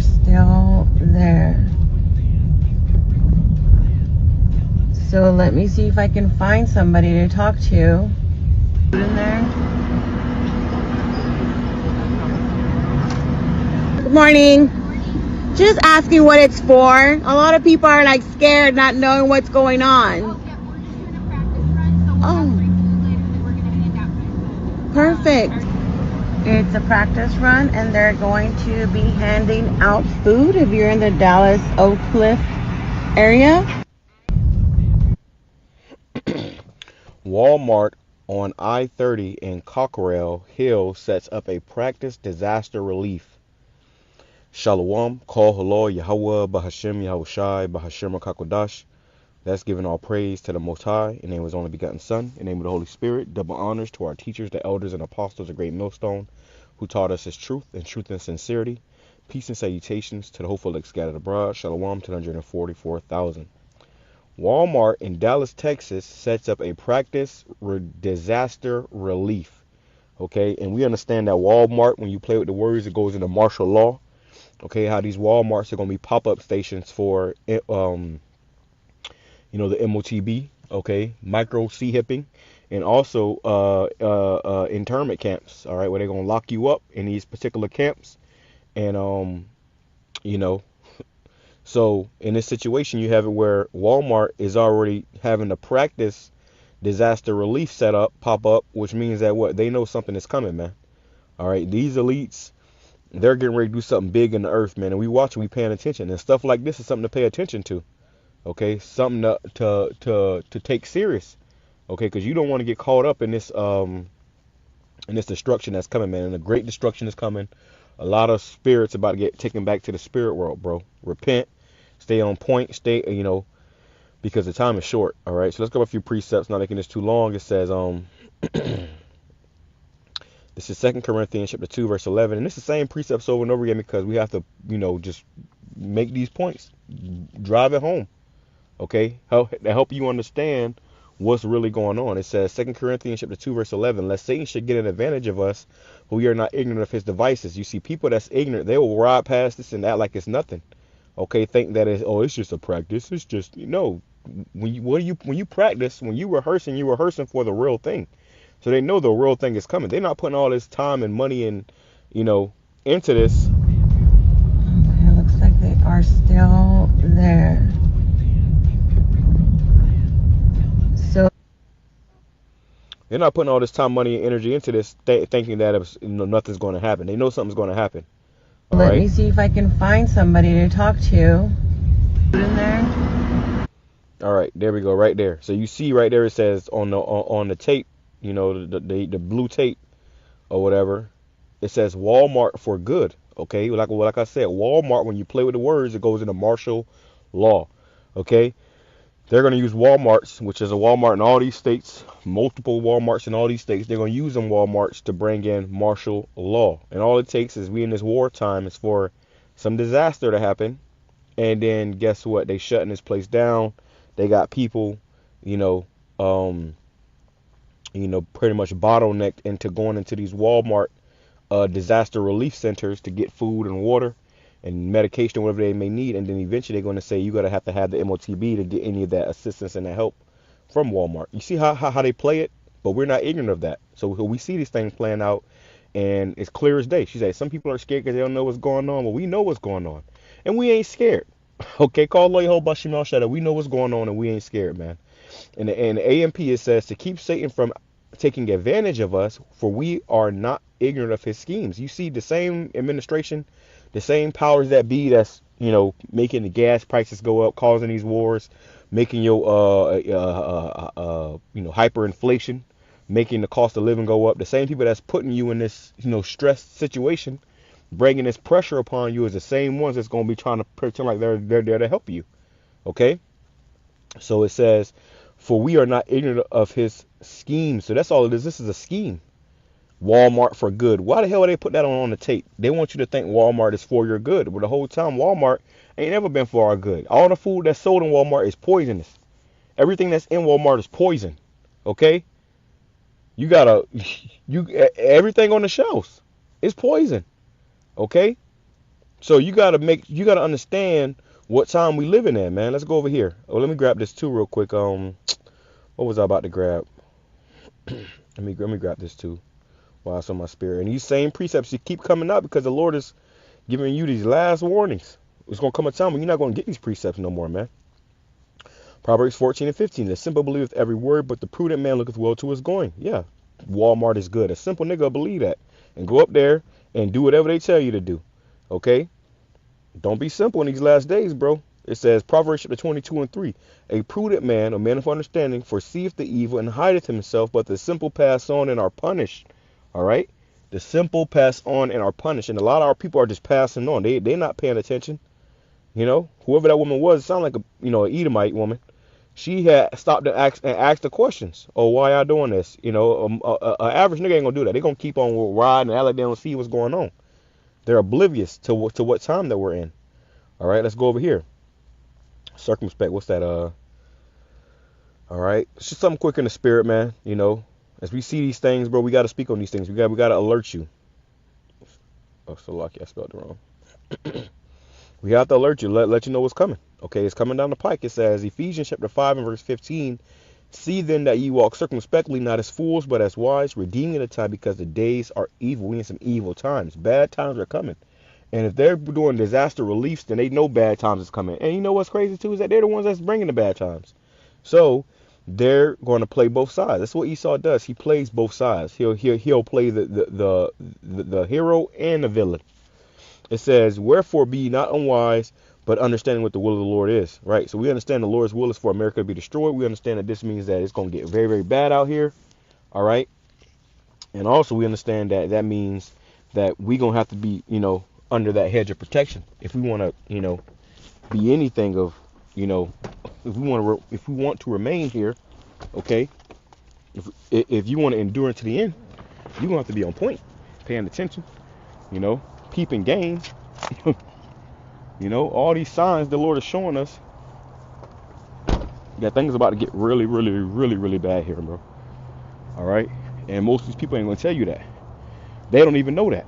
still there. So let me see if I can find somebody to talk to. In there. Good morning. Just asking what it's for. A lot of people are like scared, not knowing what's going on. Oh, perfect. It's a practice run, and they're going to be handing out food if you're in the Dallas Oak Cliff area. Walmart on I-30 in Cockrell Hill sets up a practice disaster relief. Shalom, Kol Halo, Yahweh, Bahashem, Yahushai, Bahashem, Kakodash. That's giving all praise to the Most High, in the name of His only begotten Son, in the name of the Holy Spirit. Double honors to our teachers, the elders, and apostles of Great Millstone, who taught us His truth and sincerity. Peace and salutations to the hopeful scattered abroad. Shalom to 144,000. Walmart in Dallas, Texas sets up a practice disaster relief. Okay, and we understand that Walmart, when you play with the words, it goes into martial law. Okay, how these Walmarts are going to be pop-up stations for, the MOTB, okay, micro C-hipping, and also internment camps, all right, where they're going to lock you up in these particular camps. And, so in this situation, you have it where Walmart is already having a practice disaster relief setup pop up, which means that what they know something is coming, man. All right, these elites, they're getting ready to do something big in the earth, man. And we watch and we paying attention, and stuff like this is something to pay attention to. Okay, something to take serious. Okay, because you don't want to get caught up in this destruction that's coming, man. And a great destruction is coming. A lot of spirits about to get taken back to the spirit world, bro. Repent, stay on point, because the time is short. All right, so let's go a few precepts, not making this too long. It says, this is 2 Corinthians chapter 2, verse 11. And it's the same precepts over and over again because we have to, just make these points, drive it home. Okay, help you understand what's really going on. It says 2 Corinthians chapter 2, verse 11, lest Satan should get an advantage of us, who we are not ignorant of his devices. You see, people that's ignorant, they will ride past this and act like it's nothing. Okay, think that it's just a practice. It's just, when you practice, when you rehearsing, you're rehearsing for the real thing. So they know the real thing is coming. They're not putting all this time and money and, into this. It looks like they are still there. So they're not putting all this time, money, and energy into this, thinking that nothing's going to happen. They know something's going to happen. Let me see if I can find somebody to talk to. In there. All right, there we go, right there. So you see right there, it says on the tape, the blue tape or whatever, it says Walmart for good. Okay, like I said, Walmart, when you play with the words, it goes into martial law. Okay. They're going to use Walmarts, which is a Walmart in all these states, multiple Walmarts in all these states. They're going to use them Walmarts to bring in martial law. And all it takes is we in this wartime is for some disaster to happen. And then guess what? They shutting this place down. They got people, pretty much bottlenecked into going into these Walmart disaster relief centers to get food and water and medication or whatever they may need, and then eventually they're going to say you got to have the MOTB to get any of that assistance and that help from Walmart. You see how they play it, but we're not ignorant of that. So we see these things playing out, and it's clear as day. She said some people are scared because they don't know what's going on, but we know what's going on, and we ain't scared. Okay, call Lo Yeho Bashimel Shada. We know what's going on, and we ain't scared, man. And the AMP, it says to keep Satan from taking advantage of us, for we are not ignorant of his schemes. You see the same administration, the same powers that be that's, making the gas prices go up, causing these wars, making your, hyperinflation, making the cost of living go up. The same people that's putting you in this, stressed situation, bringing this pressure upon you is the same ones that's going to be trying to pretend like they're there to help you. Okay. So it says, for we are not ignorant of his schemes. So that's all it is. This is a scheme. Walmart for good. Why the hell are they put that on the tape? They want you to think Walmart is for your good. But the whole time, Walmart ain't never been for our good. All the food that's sold in Walmart is poisonous. Everything that's in Walmart is poison. Okay? Everything on the shelves is poison. Okay? So you gotta understand what time we living in, man. Let's go over here. Oh, let me grab this too real quick. What was I about to grab? let me grab this too while it's on my spirit. And these same precepts, you keep coming up because the Lord is giving you these last warnings. It's gonna come a time when you're not gonna get these precepts no more, man. Proverbs 14:15. The simple believeth every word, but the prudent man looketh well to his going. Yeah, Walmart is good. A simple nigga will believe that and go up there and do whatever they tell you to do. Okay? Don't be simple in these last days, bro. It says, Proverbs 22:3. A prudent man, a man of understanding, foreseeth the evil and hideth himself, but the simple pass on and are punished. All right? The simple pass on and are punished. And a lot of our people are just passing on. They're not paying attention. You know, whoever that woman was, it sounded like an Edomite woman. She had stopped and asked the questions. Oh, why y'all doing this? You know, an average nigga ain't gonna do that. They gonna keep on riding and act like they don't see what's going on. They're oblivious to what time that we're in. All right, let's go over here. Circumspect. What's that? All right, it's just something quick in the spirit, man. You know, as we see these things, bro, we got to speak on these things. We got to alert you. Oh, so lucky I spelled it wrong. We have to alert you, let you know what's coming. Okay, it's coming down the pike. It says, Ephesians chapter 5 and verse 15. See then that ye walk circumspectly, not as fools, but as wise, redeeming the time, because the days are evil. We in some evil times. Bad times are coming. And if they're doing disaster reliefs, then they know bad times is coming. And you know what's crazy too is that they're the ones that's bringing the bad times. So they're going to play both sides. That's what Esau does. He plays both sides. He'll play the hero and the villain. It says, wherefore be ye not unwise, but understanding what the will of the Lord is. Right? So we understand the Lord's will is for America to be destroyed. We understand that this means that it's going to get very, very bad out here. All right? And also we understand that that means that we're going to have to be, under that hedge of protection if we want to, be anything of, if we want to remain here. Okay? If you want to endure into the end, you're going to have to be on point, paying attention, peeping game. All these signs the Lord is showing us that things about to get really, really, really, really bad here, bro. All right? And most of these people ain't going to tell you that. They don't even know that,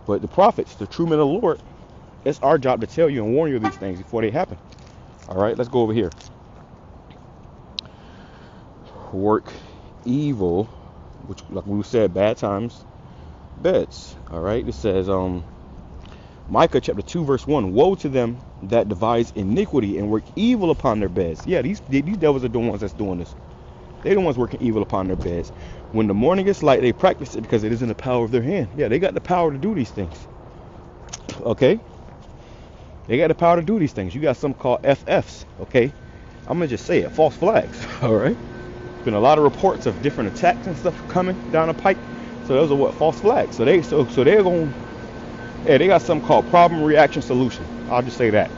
But the prophets, the true men of the Lord, it's our job to tell you and warn you of these things before they happen. All right? Let's go over here. Work evil, which, like we said, bad times, beds. All right? It says, Micah chapter 2 verse 1. Woe to them that devise iniquity and work evil upon their beds. Yeah, these devils are the ones that's doing this. They're the ones working evil upon their beds. When the morning is light, they practice it because it is in the power of their hand. Yeah, they got the power to do these things. Okay? They got the power to do these things. You got something called FFs. Okay? I'm going to just say it. False flags. All right? There's been a lot of reports of different attacks and stuff coming down the pike. So those are what? False flags. So they're going to... Yeah, they got something called problem, reaction, solution. I'll just say that.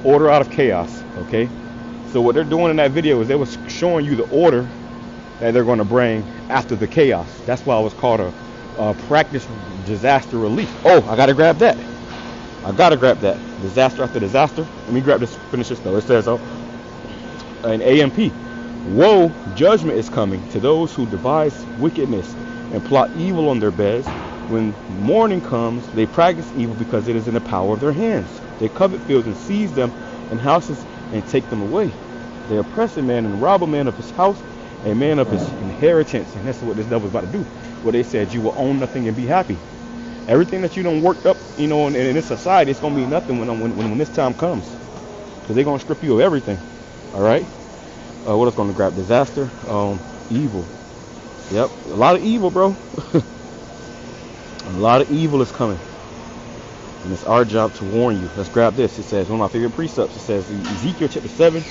Order out of chaos, okay? So what they're doing in that video is they was showing you the order that they're going to bring after the chaos. That's why it was called a practice disaster relief. Oh, I got to grab that. Disaster after disaster. Let me grab this, finish this though. It says, an AMP. Woe, judgment is coming to those who devise wickedness and plot evil on their beds. When morning comes, they practice evil because it is in the power of their hands. They covet fields and seize them and houses and take them away. They oppress a man and rob a man of his house, a man of his inheritance. And that's what this devil's about to do. Where they said you will own nothing and be happy. Everything that you done worked up, in this society, it's going to be nothing when this time comes. Because they're going to strip you of everything. All right? What else going to grab? Disaster? Evil. Yep. A lot of evil, bro. A lot of evil is coming. And it's our job to warn you. Let's grab this. It says, one of my favorite precepts. It says, Ezekiel chapter 7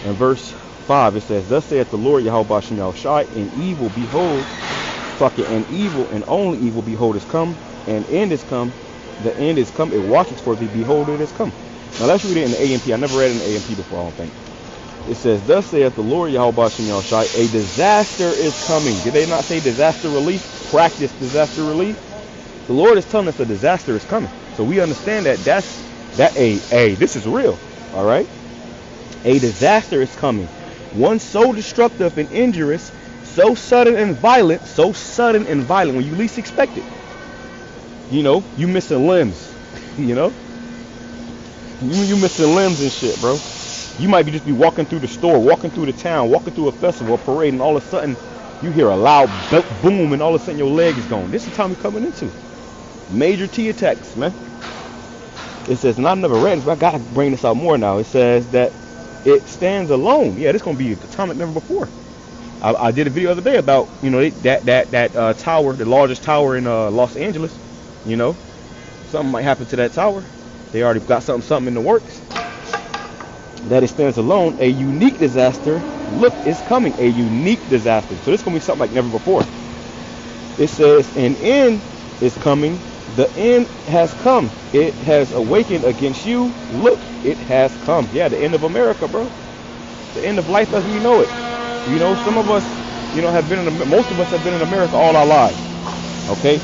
and verse 5. It says, thus saith the Lord Yahweh Shem Yahushai, and evil, behold, and evil, and only evil, behold, is come, and end is come. The end is come. It watches for thee, behold, it is come. Now let's read it in the AMP. I never read it in the AMP before, I don't think. It says, thus saith the Lord Yahweh Shem Yahushai, a disaster is coming. Did they not say disaster relief? Practice disaster relief? The Lord is telling us a disaster is coming. So we understand that this is real. All right? A disaster is coming. One so destructive and injurious, so sudden and violent, when you least expect it. You missing limbs. You know, you missing limbs and shit, bro. You might just be walking through the store, walking through the town, walking through a festival, a parade, and all of a sudden you hear a loud boom, and all of a sudden your leg is gone. This is the time we're coming into major T attacks, man. It says, and I've never read this, but I gotta bring this out more now. It says that it stands alone. Yeah, this gonna be the time like never before. I did a video the other day about, you know, that tower, the largest tower in Los Angeles. You know, something might happen to that tower. They already got something in the works. That it stands alone, a unique disaster. Look, it's coming, a unique disaster. So this is gonna be something like never before. It says, an end is coming. The end has come. It has awakened against you. Look, it has come. Yeah, the end of America, bro. The end of life as we know it. You know, some of us, you know, most of us have been in America all our lives. Okay?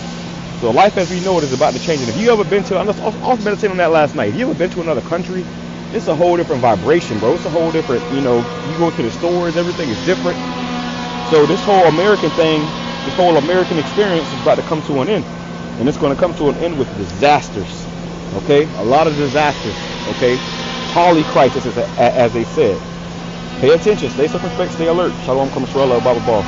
So life as we know it is about to change. And if you ever been to, I was meditating on that last night. If you ever been to another country, it's a whole different vibration, bro. It's a whole different, you know, you go to the stores, everything is different. So this whole American thing, this whole American experience is about to come to an end. And it's going to come to an end with disasters. Okay? A lot of disasters. Okay? Holy crisis, as they said. Pay attention, stay circumspect, stay alert. Shalom, Kamashwala, Baba Ball.